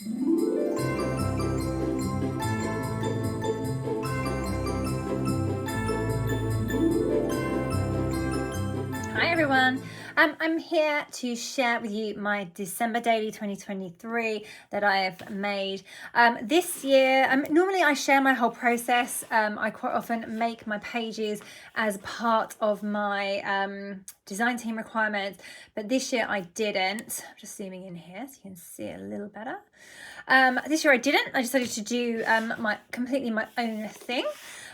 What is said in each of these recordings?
Hi everyone, I'm here to share with you my December daily 2023 that I have made. This year, normally I share my whole process. I quite often make my pages as part of my design team requirements, but this year I didn't. I'm just zooming in here so you can see it a little better. This year I didn't. I decided to do completely my own thing.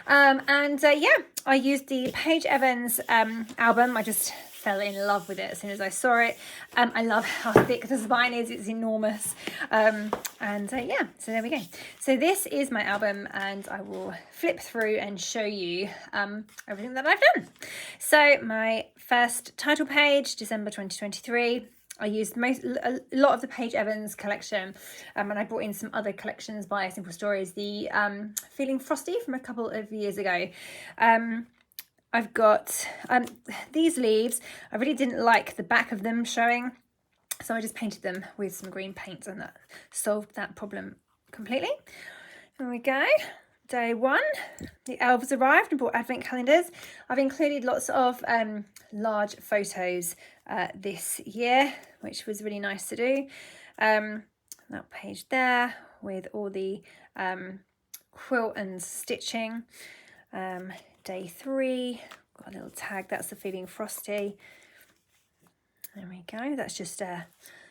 I used the Paige Evans album. I just fell in love with it as soon as I saw it. I love how thick the spine is. It's enormous. So there we go. So this is my album, and I will flip through and show you everything that I've done. So my first title page, December 2023. I used a lot of the Paige Evans collection, and I brought in some other collections by Simple Stories, the Feeling Frosty from a couple of years ago. I've got these leaves. I really didn't like the back of them showing, so I just painted them with some green paint, and that solved that problem completely. There we go. Day one, the elves arrived and brought advent calendars. I've included lots of large photos this year, which was really nice to do. That page there with all the quilt and stitching. Day three, got a little tag, that's the Feeling Frosty. There we go, that's just a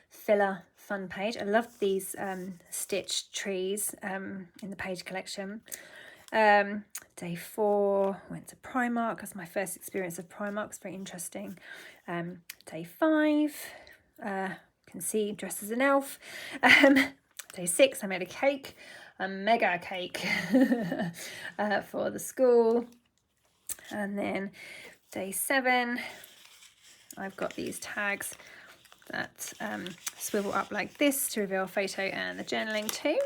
filler fun page. I love these stitched trees in the page collection. Day four, went to Primark. That's my first experience of Primark. It's very interesting. Day five, can see dressed as an elf. Day six, I made a cake, a mega cake for the school. And then day seven, I've got these tags that swivel up like this to reveal a photo and the journaling too.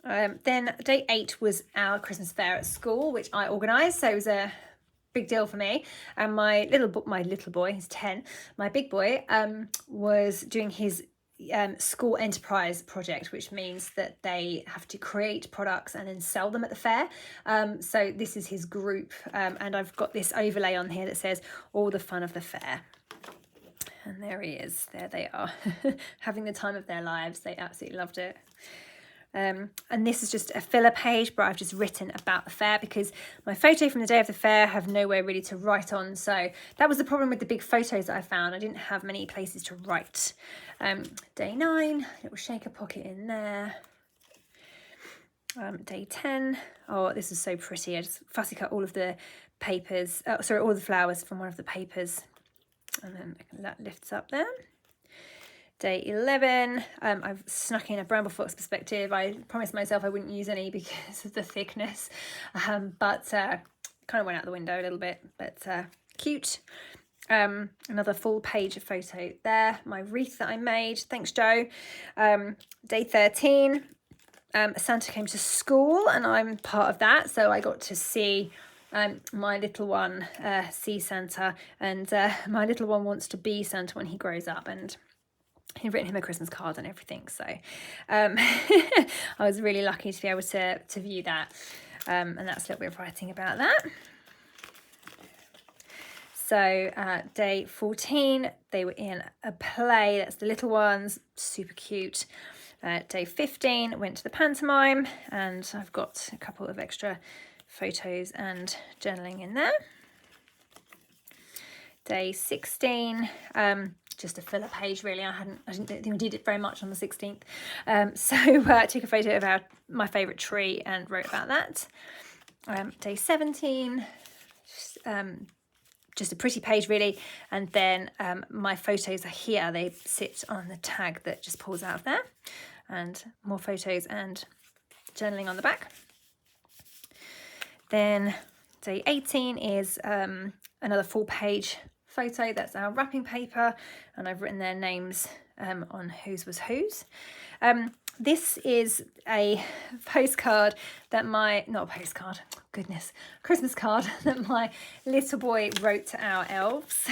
Then day 8 was our Christmas fair at school, which I organised, so it was a big deal for me. And my little boy, he's 10, my big boy was doing his school enterprise project, which means that they have to create products and then sell them at the fair. So this is his group, and I've got this overlay on here that says all the fun of the fair. And there he is, there they are, having the time of their lives. They absolutely loved it. And this is just a filler page, but I've just written about the fair because my photo from the day of the fair have nowhere really to write on. So that was the problem with the big photos that I found. I didn't have many places to write. Day 9, little shaker pocket in there. Day 10, oh, this is so pretty. I just fussy cut all of the papers, all the flowers from one of the papers. And then that lifts up there. Day 11, I've snuck in a Bramble Fox perspective. I promised myself I wouldn't use any because of the thickness, but kind of went out the window a little bit, but cute. Another full page of photo there. My wreath that I made, thanks Jo. Day 13, Santa came to school and I'm part of that, so I got to see my little one see Santa, and my little one wants to be Santa when he grows up, and he'd written him a Christmas card and everything, so I was really lucky to be able to view that, and that's a little bit of writing about that. So day 14, they were in a play, that's the little ones, super cute. Day 15, went to the pantomime, and I've got a couple of extra photos and journaling in there. Day 16, just a filler page really. I didn't think we did it very much on the 16th. So I took a photo of my favourite tree and wrote about that. Day 17, just a pretty page really. And then my photos are here. They sit on the tag that just pulls out of there. And more photos and journaling on the back. Then day 18 is another full page photo, that's our wrapping paper, and I've written their names on whose was whose. This is a postcard that Christmas card that my little boy wrote to our elves.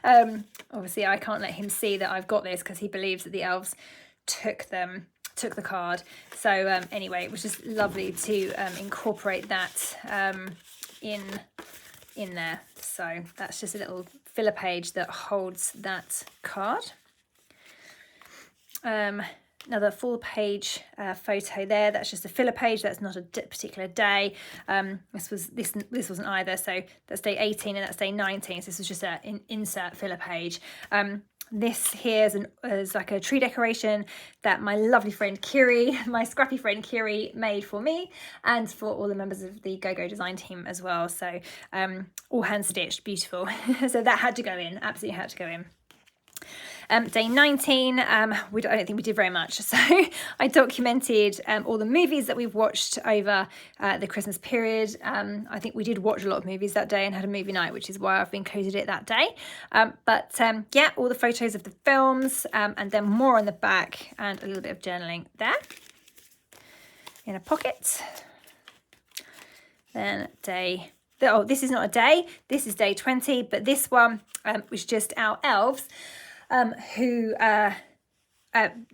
Obviously I can't let him see that I've got this because he believes that the elves took the card. So anyway, it was just lovely to incorporate that in there. So that's just a little filler page that holds that card. Another full page photo there. That's just a filler page. That's not a particular day. This wasn't either. So that's day 18 and that's day 19. So this was just an insert filler page. This here is like a tree decoration that my lovely friend Kiri, my scrappy friend Kiri, made for me and for all the members of the Go design team as well. So all hand stitched, beautiful. So that had to go in, absolutely had to go in. Day 19, I don't think we did very much. So I documented all the movies that we've watched over the Christmas period. I think we did watch a lot of movies that day and had a movie night, which is why I've included it that day. Yeah, all the photos of the films and then more on the back and a little bit of journaling there in a pocket. Then this is not a day, this is day 20, but this one was just our elves who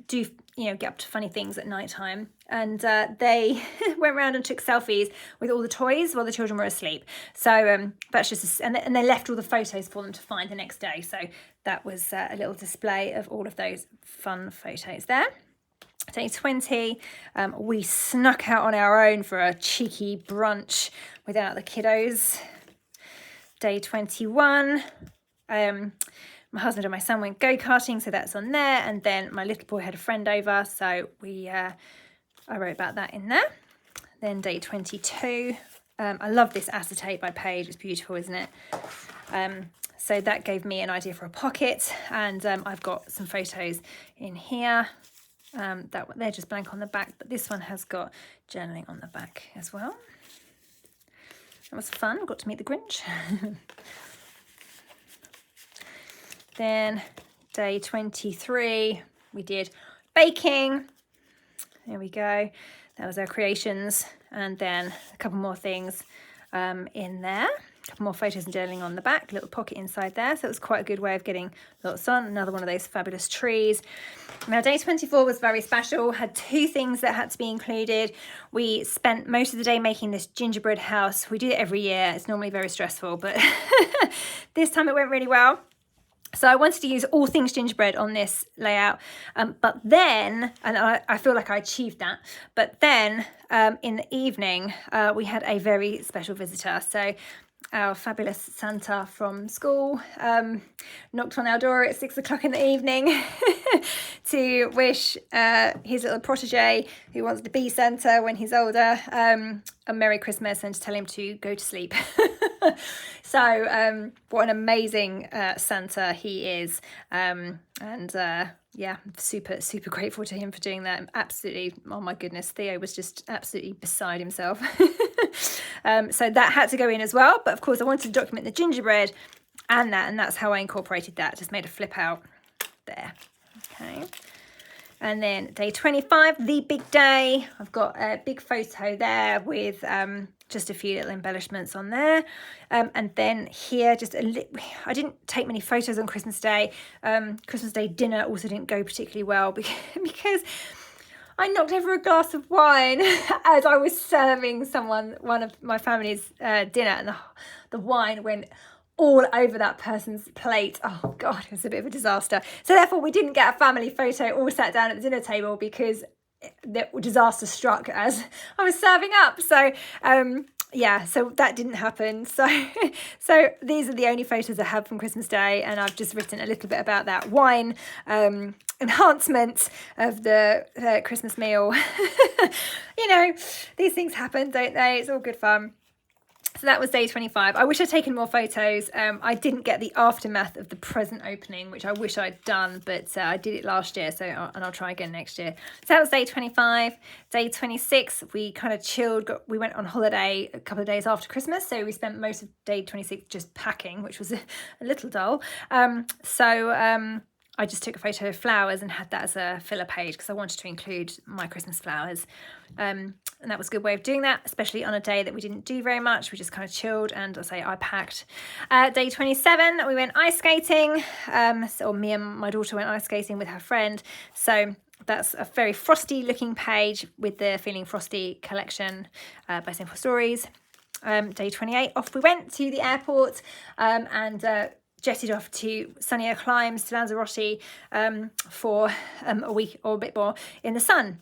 do get up to funny things at night time, and they went around and took selfies with all the toys while the children were asleep. So that's just and they left all the photos for them to find the next day. So that was a little display of all of those fun photos there. Day 20, we snuck out on our own for a cheeky brunch without the kiddos. Day 21, my husband and my son went go-karting, so that's on there. And then my little boy had a friend over, so I wrote about that in there. Then day 22, I love this acetate by Paige. It's beautiful, isn't it? So that gave me an idea for a pocket, and I've got some photos in here. They're just blank on the back, but this one has got journaling on the back as well. That was fun. Got to meet the Grinch. Then day 23, we did baking. There we go. That was our creations. And then a couple more things in there. A couple more photos and journaling on the back, a little pocket inside there. So it was quite a good way of getting lots on. Another one of those fabulous trees. Now day 24 was very special, had two things that had to be included. We spent most of the day making this gingerbread house. We do it every year. It's normally very stressful, but this time it went really well. So I wanted to use all things gingerbread on this layout, but then, and I feel like I achieved that, but then in the evening, we had a very special visitor. So our fabulous Santa from school knocked on our door at 6 o'clock in the evening to wish his little protege, who wants to be Santa when he's older, a Merry Christmas, and to tell him to go to sleep. So what an amazing Santa he is, yeah, super grateful to him for doing that. Absolutely, oh my goodness, Theo was just absolutely beside himself. So that had to go in as well, but of course I wanted to document the gingerbread and that's how I incorporated that. Just made a flip out there. Okay. And then day 25, the big day. I've got a big photo there with just a few little embellishments on there. And then here, I didn't take many photos on Christmas Day. Christmas Day dinner also didn't go particularly well because I knocked over a glass of wine as I was serving one of my family's dinner, and the wine went all over that person's plate. Oh God, it was a bit of a disaster. So therefore we didn't get a family photo all sat down at the dinner table because the disaster struck as I was serving up. So yeah, so that didn't happen. So these are the only photos I have from Christmas Day, and I've just written a little bit about that wine enhancement of the Christmas meal. You know, these things happen, don't they? It's all good fun. So that was day 25. I wish I'd taken more photos. I didn't get the aftermath of the present opening, which I wish I'd done, but I did it last year, and I'll try again next year. So that was day 25. Day 26, we kind of chilled. We went on holiday a couple of days after Christmas, so we spent most of day 26 just packing, which was a little dull. I just took a photo of flowers and had that as a filler page because I wanted to include my Christmas flowers. And that was a good way of doing that, especially on a day that we didn't do very much. We just kind of chilled, and I packed. Day 27, we went ice skating. So me and my daughter went ice skating with her friend. So that's a very frosty looking page with the Feeling Frosty collection by Simple Stories. Day 28, off we went to the airport and jetted off to sunnier climes to Lanzarote for a week or a bit more in the sun.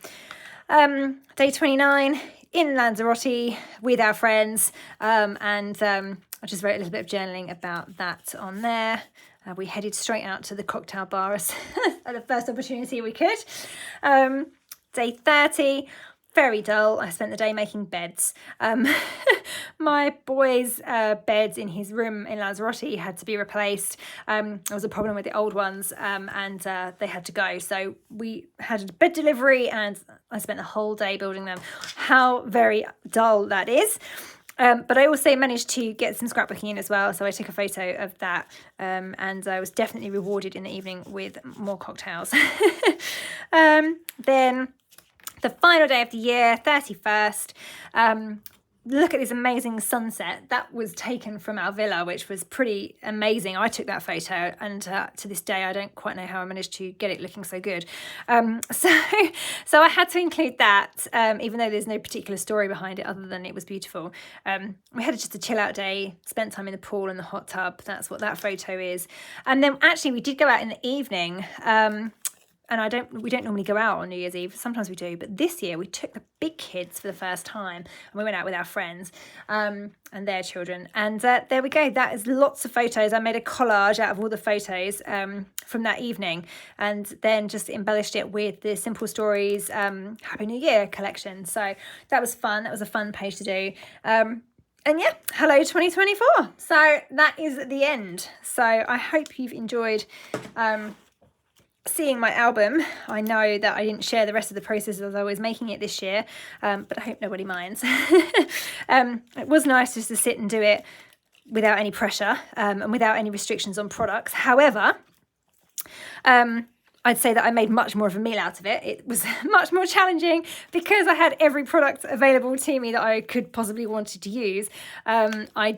Day 29 in Lanzarote with our friends, and I just wrote a little bit of journaling about that on there. We headed straight out to the cocktail bar at the first opportunity we could. Day 30, very dull. I spent the day making beds. My boy's beds in his room in Lanzarote had to be replaced. There was a problem with the old ones, and they had to go. So we had a bed delivery, and I spent the whole day building them. How very dull that is. But I also managed to get some scrapbooking in as well. So I took a photo of that, and I was definitely rewarded in the evening with more cocktails. Then the final day of the year, 31st, look at this amazing sunset. That was taken from our villa, which was pretty amazing. I took that photo, and to this day, I don't quite know how I managed to get it looking so good. So I had to include that, even though there's no particular story behind it other than it was beautiful. We had just a chill out day, spent time in the pool and the hot tub. That's what that photo is. And then actually we did go out in the evening, and we don't normally go out on New Year's Eve. Sometimes we do, but this year we took the big kids for the first time, and we went out with our friends and their children. And there we go. That is lots of photos. I made a collage out of all the photos from that evening, and then just embellished it with the Simple Stories Happy New Year collection. So that was fun. That was a fun page to do. And yeah, hello 2024. So that is the end. So I hope you've enjoyed seeing my album. I know that I didn't share the rest of the process as I was making it this year, but I hope nobody minds. It was nice just to sit and do it without any pressure and without any restrictions on products. However, I'd say that I made much more of a meal out of it. It was much more challenging because I had every product available to me that I could possibly wanted to use. I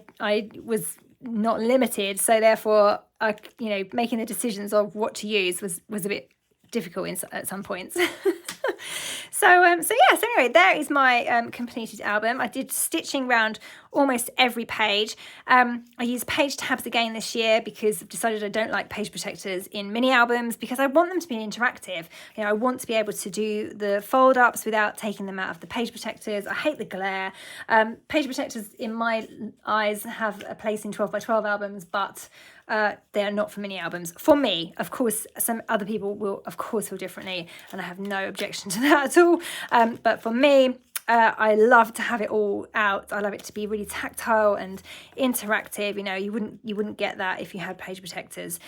was not limited, so therefore making the decisions of what to use was a bit difficult at some points. So anyway, there is my completed album. I did stitching around almost every page. I used page tabs again this year because I've decided I don't like page protectors in mini albums because I want them to be interactive. I want to be able to do the fold ups without taking them out of the page protectors. I hate the glare. Page protectors in my eyes have a place in 12 by 12 albums, but they are not for mini albums. For me, of course, some other people will of course feel differently, and I have no objection to that at all. But for me, I love to have it all out. I love it to be really tactile and interactive. You wouldn't get that if you had page protectors.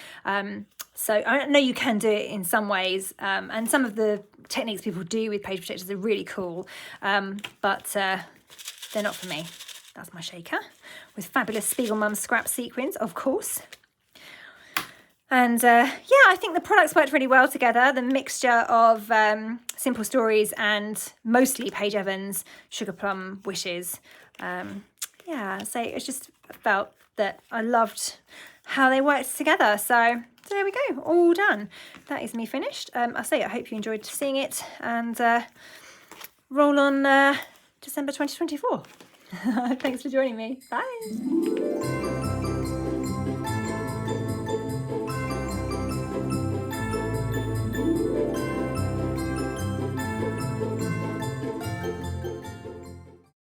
So I know you can do it in some ways, and some of the techniques people do with page protectors are really cool, but they're not for me. That's my shaker with fabulous Spiegel Mum scrap sequins, of course. And I think the products worked really well together. The mixture of Simple Stories and mostly Paige Evans, Sugar Plum wishes. So it just felt that I loved how they worked together. So there we go, all done. That is me finished. I hope you enjoyed seeing it, and roll on December 2024. Thanks for joining me. Bye.